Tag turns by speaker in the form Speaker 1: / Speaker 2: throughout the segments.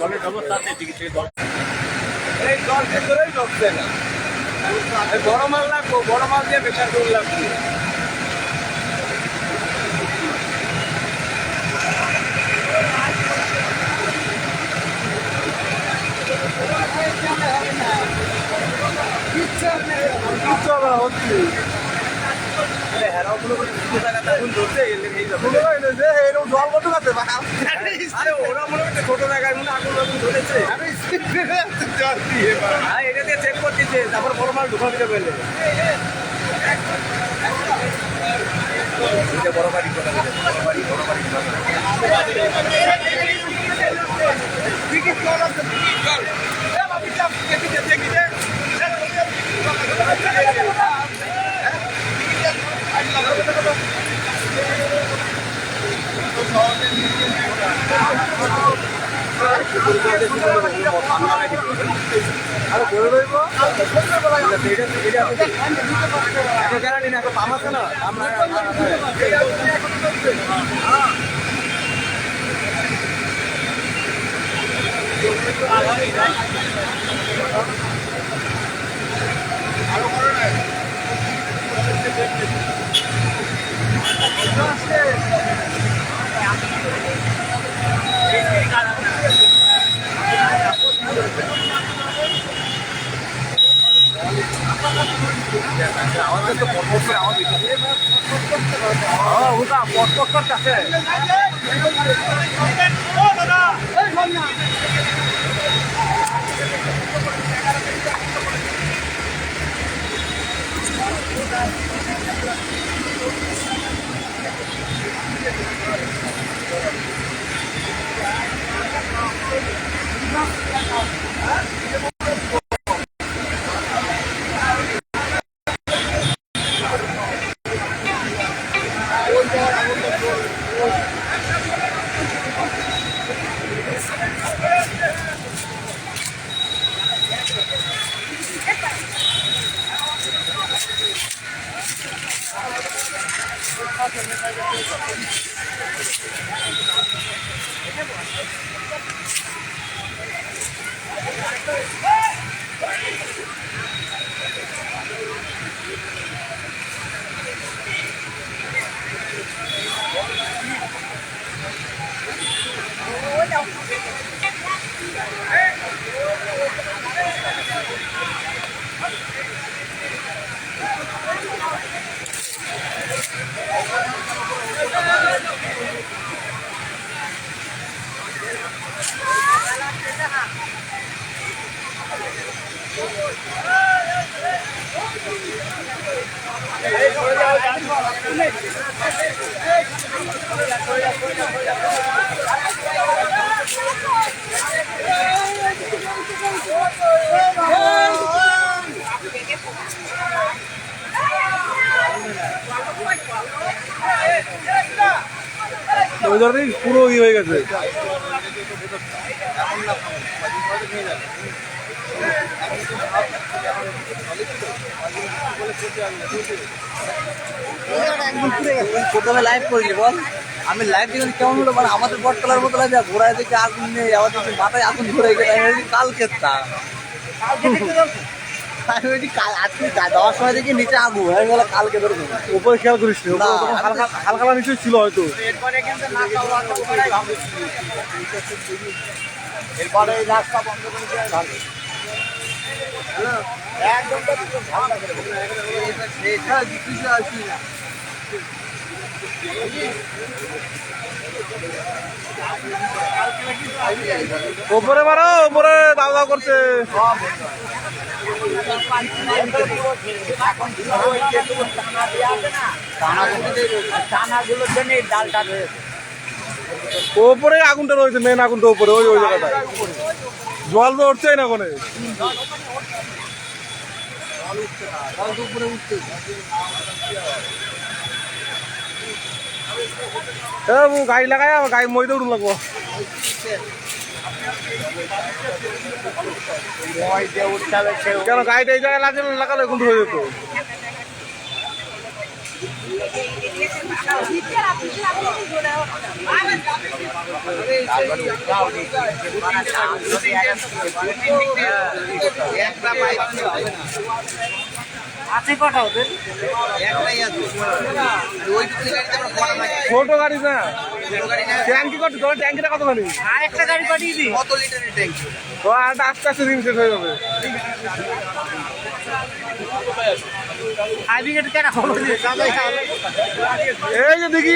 Speaker 1: জলের ব্যবস্থা আছে এদিকে থেকে জল
Speaker 2: এই জল ভেতরেই ঢুকছে না। বড় মাল লাগবো, বড় মাল দিয়ে বেচার করে লাগবে। ছোট জায়গায় মনে আগুন আগুন ধরেছে, এটা দিয়ে চেক করতেছে, তারপর বড় মাল ঢুকা দিতে পারলে বড় বাড়ি গ্যারান্টি না পাম আছে না আমরা আমাদের তো পটপট আমাদের ওটা পটপট করতেছে পুরো ই হয়ে গেছে
Speaker 3: প্রথমে লাইভ করিনি বল, আমি লাইভ দেখে কেমন হলো, মানে আমাদের বটতলার মতো লাগে, ঘোড়ায় দেখে আগুন নেই, আমাদের মাথায় আগুন ধরে গেছে, কালকে তা আজকে যাওয়ার সময় দেখি নিচে আগুন হয়ে গেল, কালকে ধরে
Speaker 2: উপরে খেয়াল করিস হালকা হালকা নিচে ছিল হয়তো।
Speaker 3: এরপরে রাস্তা বন্ধ করে দেওয়া ভালো।
Speaker 2: ওপরে মারো, ওপরে দাও দাও করছে। ওপরে আগুনটা রয়েছে, মেন আগুনটা উপরে ওই ওই জায়গাটা জল তো উঠছেই না কোনে গাড়ি লাগাই গাড়ি মইতে উঠুন লাগবো। কেন গাড়িটা এই জায়গায় লাগালে কিন্তু হয়ে যেত।
Speaker 3: আছে কটা ওদের?
Speaker 2: ছোট গাড়ি না, ট্যাঙ্কি কত, তোমার ট্যাঙ্কিটা কত খানি?
Speaker 3: আর একটা গাড়ি পাঠিয়ে দিই।
Speaker 2: কত লিটারের ট্যাঙ্কি? ও আরেকটা আস্তে আস্তে দিন শেষ হয়ে যাবে।
Speaker 3: হাইব্রিড কেনা হলো
Speaker 2: এই যে দেখি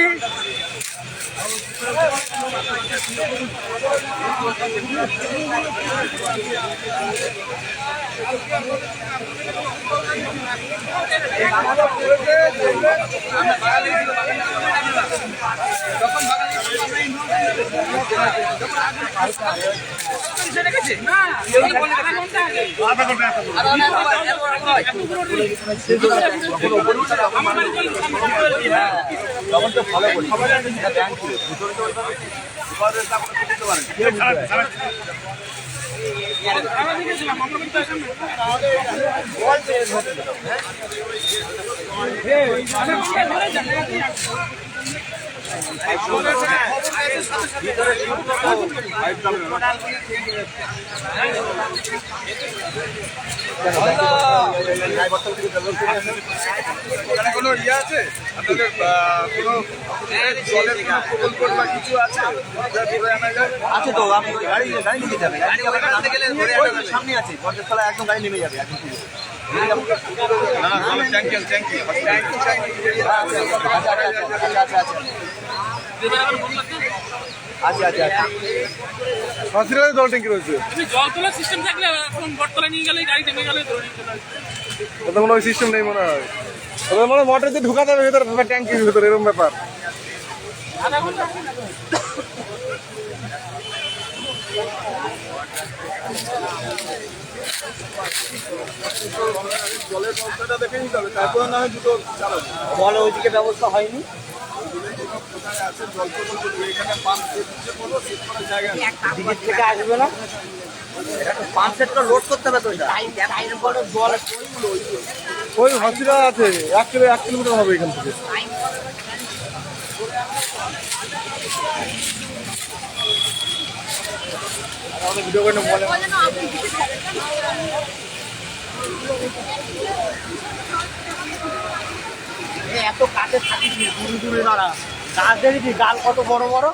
Speaker 2: কোনো ইয়ে আছে আপনাদের, কোনো জলের কোনো প্রকল্প বা কিছু আছে ধরে আনা যায়?
Speaker 3: আছে তো, আপনি গাড়ি নিয়ে যাবে, গাড়ি আনতে গেলে সামনে আছে বর্ষাতলায়, একদম গাড়ি নেমে যাবে একদম।
Speaker 2: না না, ট্যাঙ্কি ট্যাঙ্কি হসপিটালে জল ট্যাঙ্কি রয়েছে।
Speaker 1: জল তোলার সিস্টেম থাকলে এখন বটতলা নিয়ে গেলে গাড়ি নেমে গেলে
Speaker 2: ওটা কোনো সিস্টেম নেই মনে হয়, ওদের মনে হয় মোটর দিয়ে ঢুকা যাবে ভেতরে, ট্যাঙ্কির ভিতরে, এরকম ব্যাপার।
Speaker 1: আধা ঘন্টা
Speaker 2: জলের ব্যবস্থাটা দেখে নিতে হবে, তারপর না হয় দুটো চালাবো।
Speaker 3: জল ওইদিকে ব্যবস্থা হয়নি। দিকের থেকে আসবে না, পাম্প সেটটা লোড করতে হবে তো। জল
Speaker 2: ওই হসপিটাল আছে 1 কিলোমিটার হবে এখান থেকে। ভিডিও করে বলে
Speaker 3: এত কাছে থাকিস দূরে দূরে দাঁড়া, গাছ দেখেছি গাল কত বড় বড়।